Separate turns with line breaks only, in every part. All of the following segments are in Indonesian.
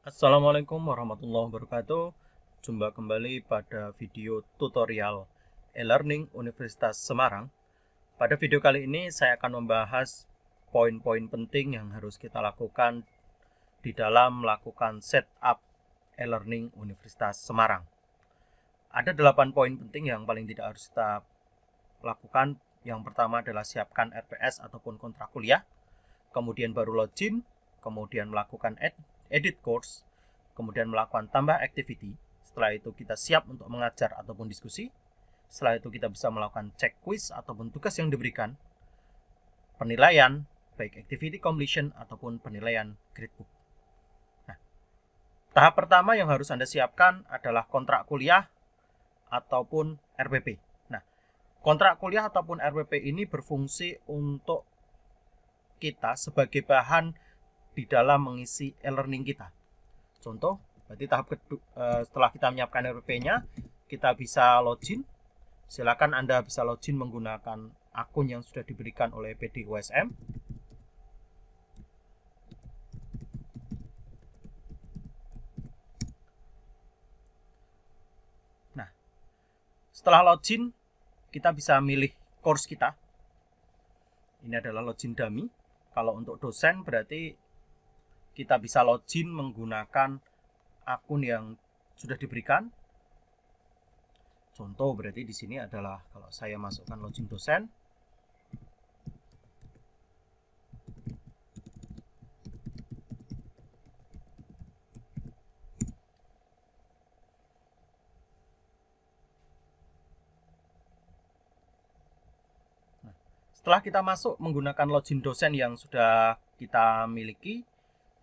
Assalamualaikum warahmatullahi wabarakatuh. Jumpa kembali pada video tutorial e-learning Universitas Semarang. Pada video kali ini saya akan membahas poin-poin penting yang harus kita lakukan di dalam melakukan setup e-learning Universitas Semarang. Ada 8 poin penting yang paling tidak harus kita lakukan. Yang pertama adalah siapkan RPS ataupun kontrak kuliah, kemudian baru login, kemudian melakukan edit course, kemudian melakukan tambah activity. Setelah itu kita siap untuk mengajar ataupun diskusi. Setelah itu kita bisa melakukan cek quiz ataupun tugas yang diberikan, penilaian baik activity completion ataupun penilaian gradebook. Nah, tahap pertama yang harus Anda siapkan adalah kontrak kuliah ataupun RPP. Nah, kontrak kuliah ataupun RPP ini berfungsi untuk kita sebagai bahan di dalam mengisi e-learning kita. Contoh, berarti tahap kedua, setelah kita menyiapkan RPP-nya, kita bisa login. Silakan Anda bisa login menggunakan akun yang sudah diberikan oleh PD USM. Nah, setelah login, kita bisa milih course kita. Ini adalah login dummy. Kalau untuk dosen berarti kita bisa login menggunakan akun yang sudah diberikan. Contoh berarti di sini adalah kalau saya masukkan login dosen. Setelah kita masuk menggunakan login dosen yang sudah kita miliki,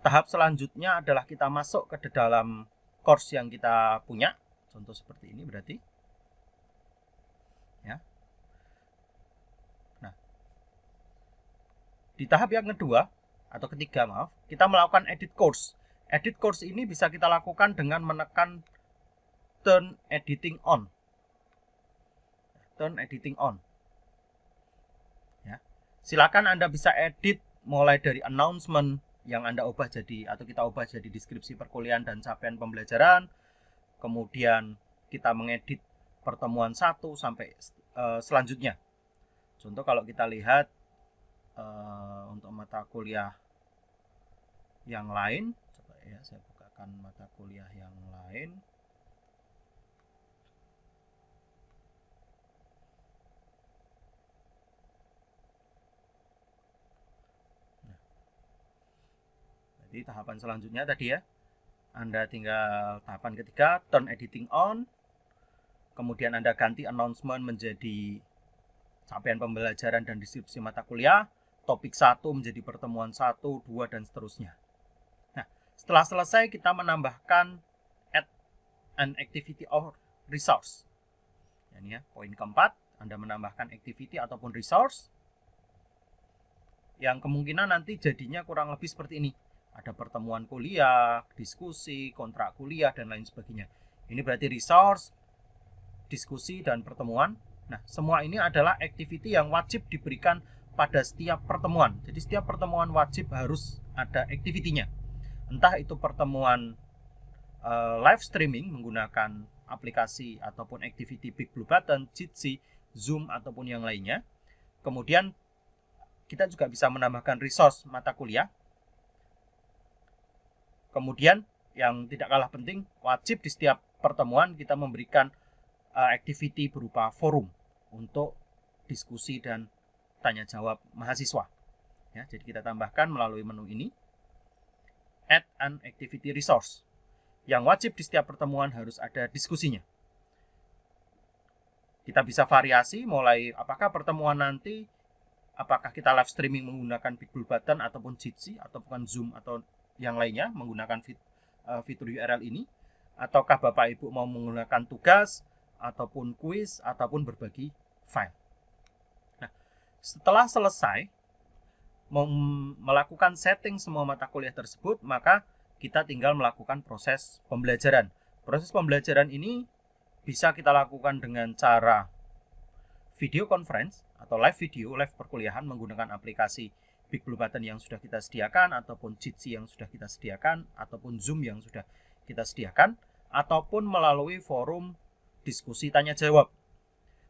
tahap selanjutnya adalah kita masuk ke dalam course yang kita punya. Contoh seperti ini berarti. Ya. Nah, di tahap yang kedua atau ketiga, maaf, kita melakukan edit course. Edit course ini bisa kita lakukan dengan menekan turn editing on. Turn editing on. Ya. Silakan Anda bisa edit mulai dari announcement yang Anda ubah jadi atau kita ubah jadi deskripsi perkuliahan dan capaian pembelajaran. Kemudian kita mengedit pertemuan 1 sampai selanjutnya. Contoh kalau kita lihat untuk mata kuliah yang lain, coba ya saya bukakan mata kuliah yang lain. Jadi tahapan selanjutnya tadi ya, Anda tinggal tahapan ketiga, turn editing on. Kemudian Anda ganti announcement menjadi capaian pembelajaran dan deskripsi mata kuliah. Topik 1 menjadi pertemuan 1, 2, dan seterusnya. Nah, setelah selesai kita menambahkan add an activity or resource. Ini ya, poin keempat, Anda menambahkan activity ataupun resource yang kemungkinan nanti jadinya kurang lebih seperti ini. Ada pertemuan kuliah, diskusi, kontrak kuliah, dan lain sebagainya. Ini berarti resource, diskusi, dan pertemuan. Nah, semua ini adalah activity yang wajib diberikan pada setiap pertemuan. Jadi setiap pertemuan wajib harus ada activity-nya. Entah itu pertemuan live streaming menggunakan aplikasi ataupun activity Big Blue Button, Jitsi, Zoom, ataupun yang lainnya. Kemudian kita juga bisa menambahkan resource mata kuliah. Kemudian yang tidak kalah penting, wajib di setiap pertemuan kita memberikan activity berupa forum untuk diskusi dan tanya jawab mahasiswa. Ya, jadi kita tambahkan melalui menu ini, add an activity resource. Yang wajib di setiap pertemuan harus ada diskusinya. Kita bisa variasi mulai apakah pertemuan nanti, apakah kita live streaming menggunakan Big Blue Button ataupun Jitsi ataupun Zoom atau yang lainnya menggunakan fitur URL ini, ataukah Bapak Ibu mau menggunakan tugas ataupun kuis ataupun berbagi file. Nah, setelah selesai melakukan setting semua mata kuliah tersebut, maka kita tinggal melakukan proses pembelajaran. Proses pembelajaran ini bisa kita lakukan dengan cara video conference atau live video, live perkuliahan menggunakan aplikasi Big Blue Button yang sudah kita sediakan, ataupun Jitsi yang sudah kita sediakan, ataupun Zoom yang sudah kita sediakan, ataupun melalui forum diskusi tanya jawab.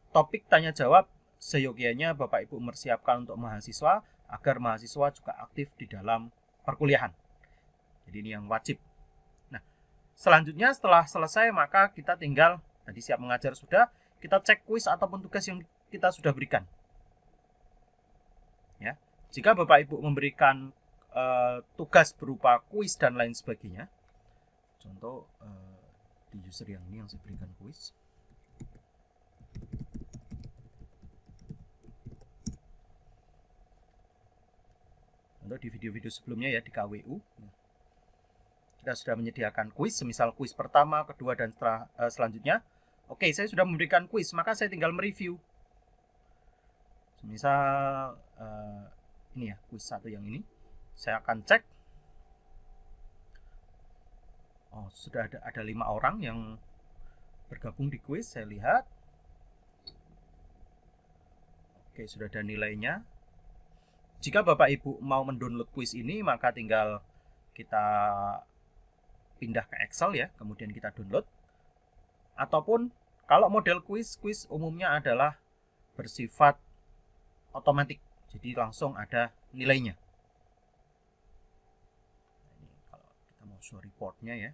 Topik tanya jawab seyogianya Bapak Ibu mempersiapkan untuk mahasiswa agar mahasiswa juga aktif di dalam perkuliahan. Jadi ini yang wajib. Nah, selanjutnya setelah selesai maka kita tinggal, tadi siap mengajar sudah, kita cek kuis ataupun tugas yang kita sudah berikan. Ya, jika Bapak Ibu memberikan tugas berupa kuis dan lain sebagainya, contoh di user yang ini yang saya berikan kuis. Untuk di video-video sebelumnya ya di KWU kita sudah menyediakan kuis, semisal kuis pertama, kedua, dan selanjutnya. Oke, saya sudah memberikan kuis, maka saya tinggal mereview. Misal ini ya, kuis 1 yang ini. Saya akan cek. Oh, sudah ada 5 orang yang bergabung di kuis, saya lihat. Oke, sudah ada nilainya. Jika Bapak Ibu mau mendownload kuis ini, maka tinggal kita pindah ke Excel ya, kemudian kita download. Ataupun kalau model kuis umumnya adalah bersifat otomatis, jadi langsung ada nilainya. Ini kalau kita mau show reportnya ya.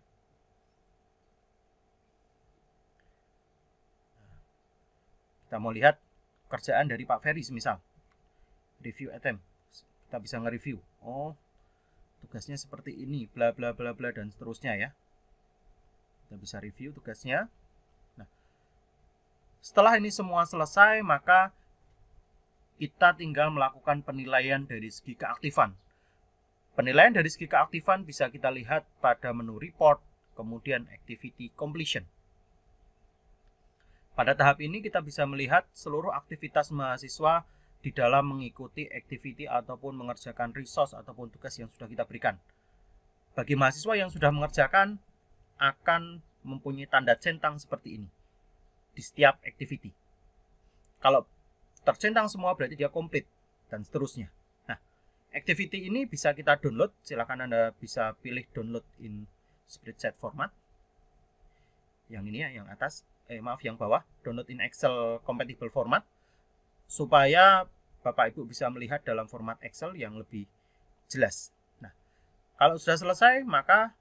Kita mau lihat kerjaan dari Pak Ferry semisal. Review item. Kita bisa nge-review. Oh, tugasnya seperti ini, bla bla bla bla dan seterusnya ya. Kita bisa review tugasnya. Nah, setelah ini semua selesai, maka kita tinggal melakukan penilaian dari segi keaktifan. Penilaian dari segi keaktifan bisa kita lihat pada menu report, kemudian activity completion. Pada tahap ini kita bisa melihat seluruh aktivitas mahasiswa di dalam mengikuti activity ataupun mengerjakan resource ataupun tugas yang sudah kita berikan. Bagi mahasiswa yang sudah mengerjakan akan mempunyai tanda centang seperti ini di setiap activity. Kalau tercentang semua berarti dia komplit dan seterusnya. Nah, activity ini bisa kita download. Silakan Anda bisa pilih download in spreadsheet format. Yang ini ya, yang atas, yang bawah, download in Excel compatible format, supaya Bapak Ibu bisa melihat dalam format Excel yang lebih jelas. Nah, kalau sudah selesai, maka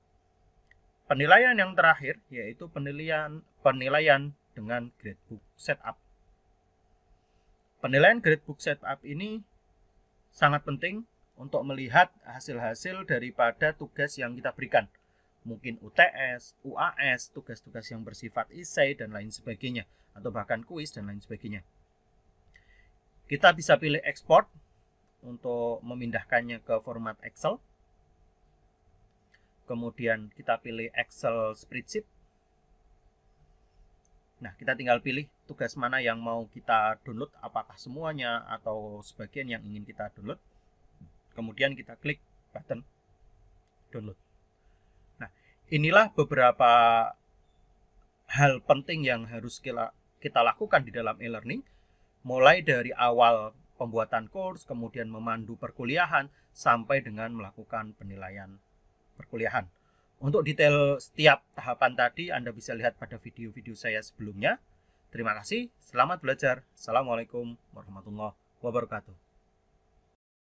penilaian yang terakhir yaitu penilaian dengan gradebook setup. Penilaian gradebook setup ini sangat penting untuk melihat hasil-hasil daripada tugas yang kita berikan. Mungkin UTS, UAS, tugas-tugas yang bersifat essay dan lain sebagainya, atau bahkan kuis dan lain sebagainya. Kita bisa pilih export untuk memindahkannya ke format Excel. Kemudian kita pilih Excel spreadsheet. Nah, kita tinggal pilih tugas mana yang mau kita download, apakah semuanya atau sebagian yang ingin kita download. Kemudian kita klik button download. Nah, inilah beberapa hal penting yang harus kita lakukan di dalam e-learning. Mulai dari awal pembuatan course, kemudian memandu perkuliahan, sampai dengan melakukan penilaian perkuliahan. Untuk detail setiap tahapan tadi Anda bisa lihat pada video-video saya sebelumnya. Terima kasih, selamat belajar. Assalamualaikum warahmatullahi wabarakatuh.